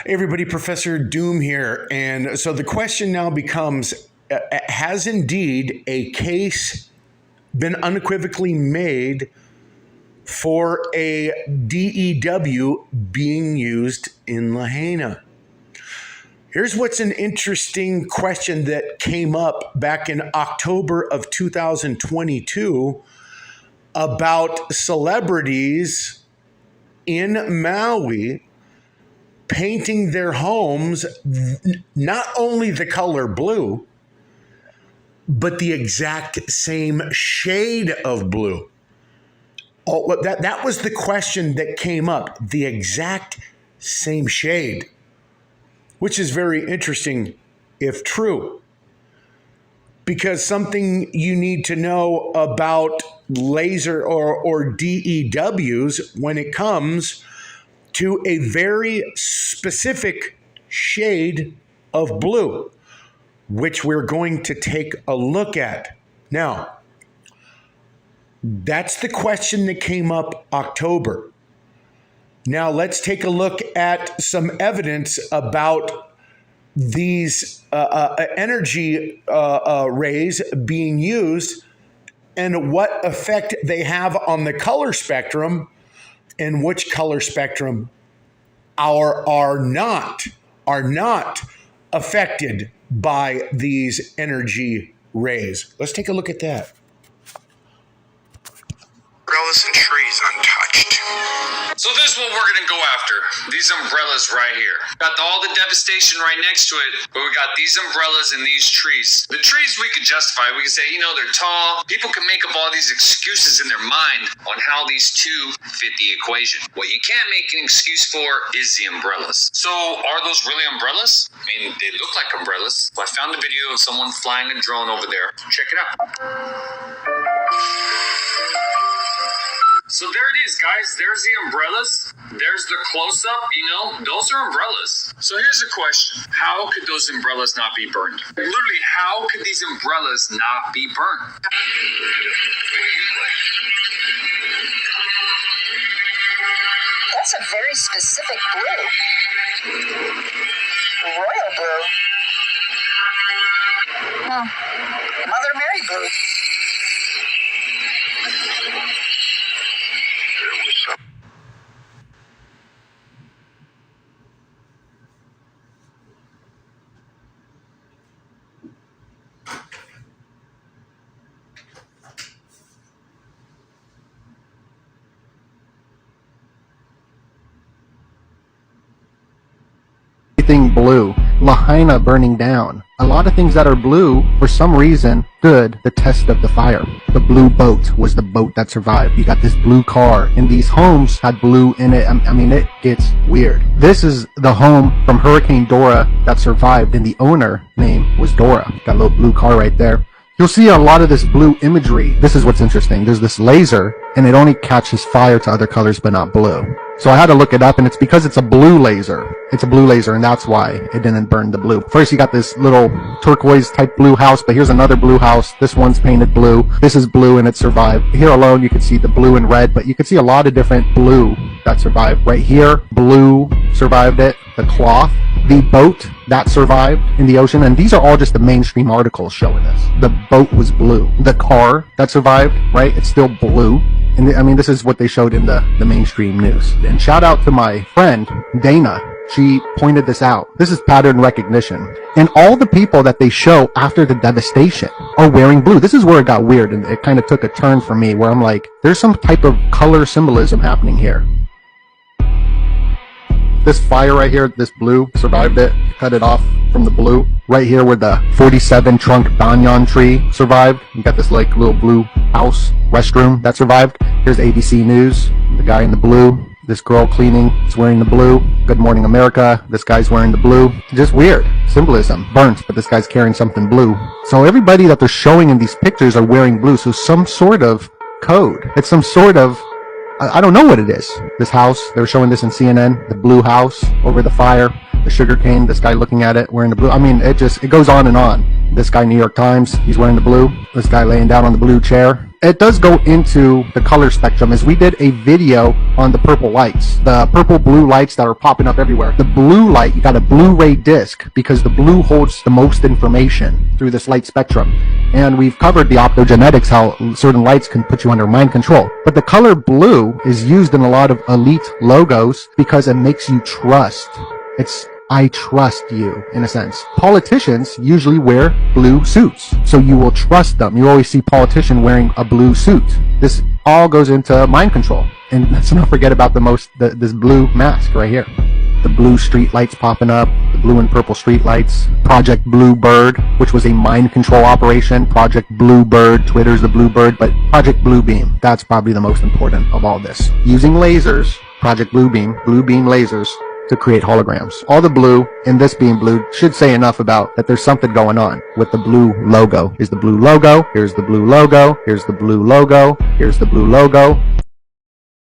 Hey everybody, Professor Doom here. And so the question now becomes, has indeed a case been unequivocally made for a DEW being used in Lahaina? Here's what's an interesting question that came up back in October of 2022 about celebrities in Maui painting their homes not only the color blue, but the exact same shade of blue. Oh, that was the question that came up, the exact same shade, which is very interesting if true. Because something you need to know about laser or DEWs when it comes to a very specific shade of blue, which we're going to take a look at. Now, that's the question that came up October. Now, let's take a look at some evidence about these energy rays being used and what effect they have on the color spectrum, and which color spectrum are not affected by these energy rays. Let's take a look at that. Umbrellas and trees untouched. So this is what we're gonna go after. These umbrellas right here. Got all the devastation right next to it, but we got these umbrellas and these trees. The trees we could justify. We could say, they're tall. People can make up all these excuses in their mind on how these two fit the equation. What you can't make an excuse for is the umbrellas. So are those really umbrellas? I mean, they look like umbrellas. I found a video of someone flying a drone over there. Check it out. So there it is, guys. There's the umbrellas. There's the close-up, those are umbrellas. So here's a question. How could those umbrellas not be burned? Literally, how could these umbrellas not be burned? That's a very specific blue. Royal blue. Mother Mary blue. Everything blue. Lahaina burning down. A lot of things that are blue, for some reason, stood the test of the fire. The blue boat was the boat that survived. You got this blue car, and these homes had blue in it. I mean, it gets weird. This is the home from Hurricane Dora that survived, and the owner name was Dora. Got a little blue car right there. You'll see a lot of this blue imagery. This is what's interesting. There's this laser, and it only catches fire to other colors, but not blue. So I had to look it up, and it's because it's a blue laser. It's a blue laser, and that's why it didn't burn the blue. First, you got this little turquoise-type blue house, but here's another blue house. This one's painted blue. This is blue, and it survived. Here alone, you can see the blue and red, but you can see a lot of different blue that survived. Right here, blue survived it. The cloth, the boat that survived in the ocean, and these are all just the mainstream articles showing this. The boat was blue. The car that survived, right, it's still blue. And I mean, this is what they showed in the mainstream news. And shout out to my friend, Dana. She pointed this out. This is pattern recognition. And all the people that they show after the devastation are wearing blue. This is where it got weird, and it kind of took a turn for me, where I'm like, there's some type of color symbolism happening here. This fire right here, this blue, survived it, cut it off from the blue. Right here where the 47 trunk banyan tree survived, you got this like little blue house, restroom that survived. Here's ABC News, the guy in the blue. This girl cleaning is wearing the blue. Good Morning America, this guy's wearing the blue. Just weird. Symbolism. Burnt, but this guy's carrying something blue. So everybody that they're showing in these pictures are wearing blue, so some sort of code. It's some sort of, I don't know what it is. This house, they were showing this in CNN, the blue house over the fire, the sugar cane, this guy looking at it, wearing the blue. I mean, it goes on and on. This guy, New York Times, he's wearing the blue. This guy laying down on the blue chair. it does go into the color spectrum, as we did a video on the purple lights, the purple blue lights that are popping up everywhere. The blue light, you got a Blu-ray disc because the blue holds the most information through this light spectrum. And we've covered the optogenetics, how certain lights can put you under mind control. But the color blue is used in a lot of elite logos because it makes you trust. It's I trust you, in a sense. Politicians usually wear blue suits, so you will trust them. You always see politician wearing a blue suit. This all goes into mind control. And let's not forget about this blue mask right here. The blue street lights popping up, the blue and purple street lights, Project Bluebird, which was a mind control operation. Project Bluebird, Twitter's the Bluebird, but Project Bluebeam, that's probably the most important of all this. Using lasers, Project Bluebeam lasers, to create holograms. All the blue in this being blue should say enough about that there's something going on with the blue logo. Here's the blue logo, here's the blue logo, here's the blue logo, here's the blue logo.